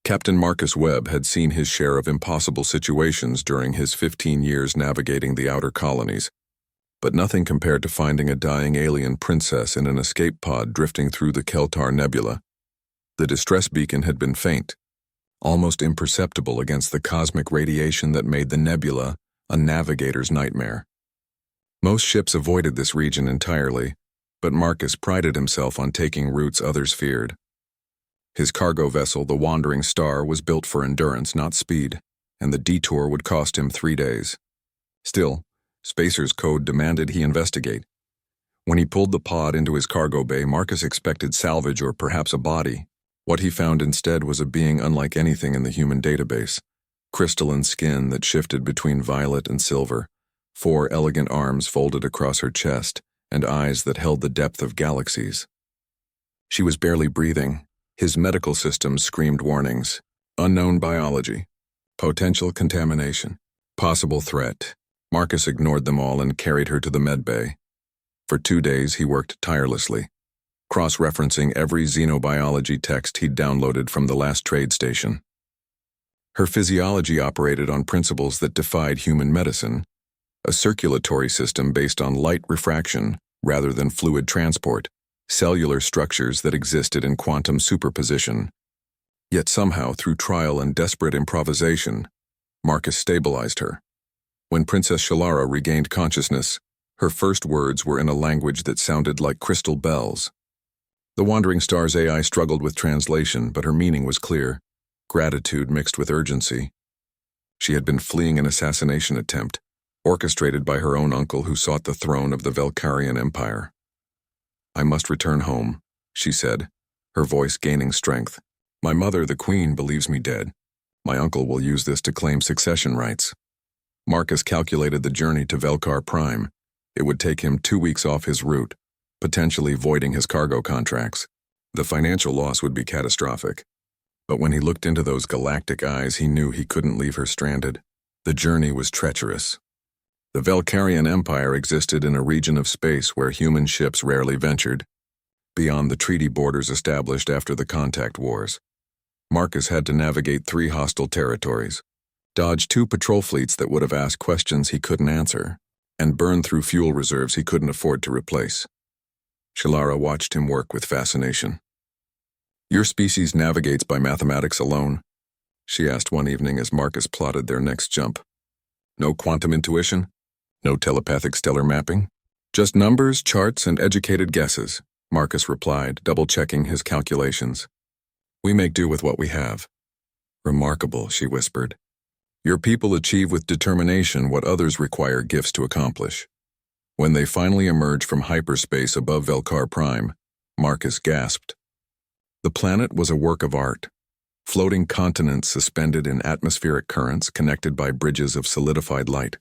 Captain Marcus Webb had seen his share of impossible situations during his 15 years navigating the outer colonies, but nothing compared to finding a dying alien princess in an escape pod drifting through the Keltar Nebula. The distress beacon had been faint, almost imperceptible against the cosmic radiation that made the nebula a navigator's nightmare. Most ships avoided this region entirely, but Marcus prided himself on taking routes others feared. His cargo vessel, the Wandering Star, was built for endurance, not speed, and the detour would cost him 3 days. Still, Spacer's code demanded he investigate. When he pulled the pod into his cargo bay, Marcus expected salvage or perhaps a body. What he found instead was a being unlike anything in the human database. Crystalline skin that shifted between violet and silver, 4 elegant arms folded across her chest, and eyes that held the depth of galaxies. She was barely breathing. His medical system screamed warnings. Unknown biology. Potential contamination. Possible threat. Marcus ignored them all and carried her to the med bay. For 2 days he worked tirelessly, cross-referencing every xenobiology text he'd downloaded from the last trade station. Her physiology operated on principles that defied human medicine, a circulatory system based on light refraction rather than fluid transport, cellular structures that existed in quantum superposition. Yet somehow, through trial and desperate improvisation, Marcus stabilized her. When Princess Shalara regained consciousness, her first words were in a language that sounded like crystal bells. The Wandering Star's AI struggled with translation, but her meaning was clear, gratitude mixed with urgency. She had been fleeing an assassination attempt, orchestrated by her own uncle who sought the throne of the Velkarian Empire. "I must return home," she said, her voice gaining strength. "My mother, the Queen, believes me dead. My uncle will use this to claim succession rights." Marcus calculated the journey to Velkar Prime. It would take him 2 weeks off his route, potentially voiding his cargo contracts. The financial loss would be catastrophic. But when he looked into those galactic eyes, he knew he couldn't leave her stranded. The journey was treacherous. The Velkarian Empire existed in a region of space where human ships rarely ventured, beyond the treaty borders established after the Contact Wars. Marcus had to navigate 3 hostile territories, dodge 2 patrol fleets that would have asked questions he couldn't answer, and burn through fuel reserves he couldn't afford to replace. Shalara watched him work with fascination. "Your species navigates by mathematics alone?" she asked one evening as Marcus plotted their next jump. "No quantum intuition? No telepathic stellar mapping? Just numbers, charts, and educated guesses," Marcus replied, double-checking his calculations. "We make do with what we have." "Remarkable," she whispered. "Your people achieve with determination what others require gifts to accomplish." When they finally emerged from hyperspace above Velkar Prime, Marcus gasped. The planet was a work of art. Floating continents suspended in atmospheric currents connected by bridges of solidified light.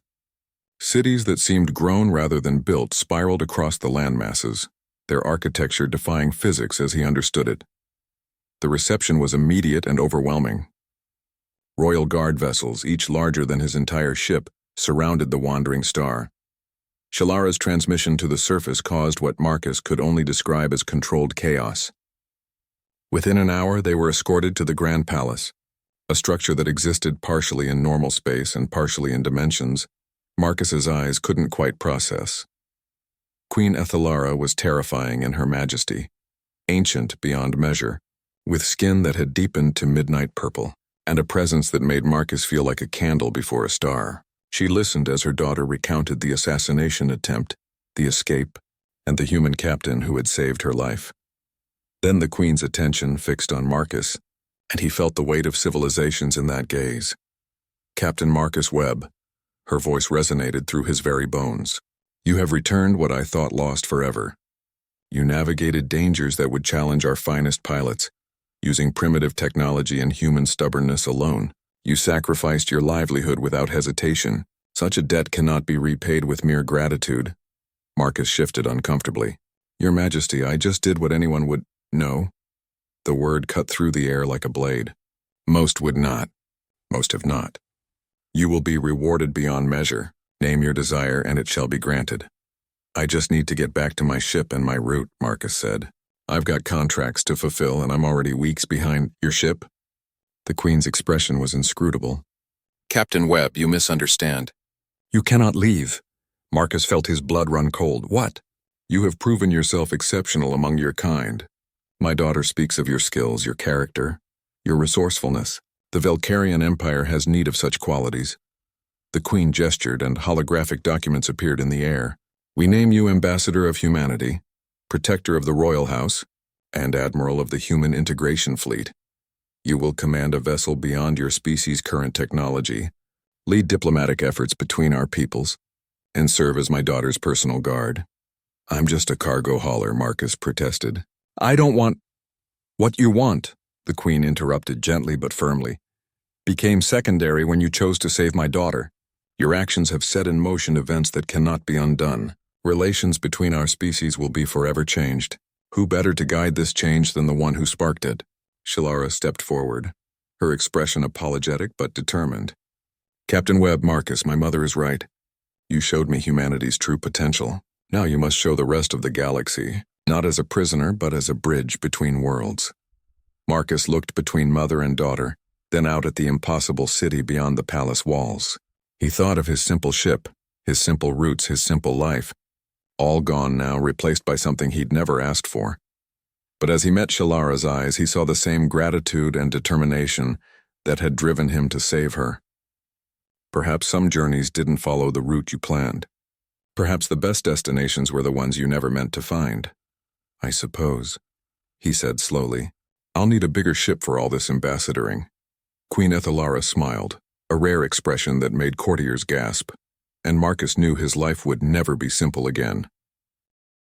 Cities that seemed grown rather than built spiraled across the landmasses, their architecture defying physics as he understood it. The reception was immediate and overwhelming. Royal Guard vessels, each larger than his entire ship, surrounded the Wandering Star. Shalara's transmission to the surface caused what Marcus could only describe as controlled chaos. Within an hour, they were escorted to the Grand Palace, a structure that existed partially in normal space and partially in dimensions Marcus's eyes couldn't quite process. Queen Ethelara was terrifying in her majesty, ancient beyond measure, with skin that had deepened to midnight purple, and a presence that made Marcus feel like a candle before a star. She listened as her daughter recounted the assassination attempt, the escape, and the human captain who had saved her life. Then the Queen's attention fixed on Marcus, and he felt the weight of civilizations in that gaze. "Captain Marcus Webb," her voice resonated through his very bones. "You have returned what I thought lost forever. You navigated dangers that would challenge our finest pilots, using primitive technology and human stubbornness alone. You sacrificed your livelihood without hesitation. Such a debt cannot be repaid with mere gratitude." Marcus shifted uncomfortably. "Your Majesty, I just did what anyone would—" "No." The word cut through the air like a blade. "Most would not. Most have not. You will be rewarded beyond measure. Name your desire and it shall be granted." "I just need to get back to my ship and my route," Marcus said. "I've got contracts to fulfill and I'm already weeks behind." "Your ship?" The Queen's expression was inscrutable. Captain Webb, you misunderstand. You cannot leave. Marcus felt his blood run cold. What? You have proven yourself exceptional among your kind. My daughter speaks of your skills, your character, your resourcefulness. The Velcarian Empire has need of such qualities. The Queen gestured, and holographic documents appeared in the air. We name you Ambassador of Humanity, Protector of the Royal House, and Admiral of the Human Integration Fleet. You will command a vessel beyond your species' current technology, lead diplomatic efforts between our peoples, and serve as my daughter's personal guard. I'm just a cargo hauler, Marcus protested. I don't want... What you want, the Queen interrupted gently but firmly, became secondary when you chose to save my daughter. Your actions have set in motion events that cannot be undone. Relations between our species will be forever changed. Who better to guide this change than the one who sparked it? Shalara stepped forward, her expression apologetic but determined. Captain Webb, Marcus, my mother is right. You showed me humanity's true potential. Now you must show the rest of the galaxy, not as a prisoner but as a bridge between worlds. Marcus looked between mother and daughter, then out at the impossible city beyond the palace walls. He thought of his simple ship, his simple roots, his simple life, all gone now, replaced by something he'd never asked for. But as he met Shalara's eyes, he saw the same gratitude and determination that had driven him to save her. Perhaps some journeys didn't follow the route you planned. Perhaps the best destinations were the ones you never meant to find. I suppose, he said slowly. I'll need a bigger ship for all this ambassadoring. Queen Ethelara smiled, a rare expression that made courtiers gasp, and Marcus knew his life would never be simple again.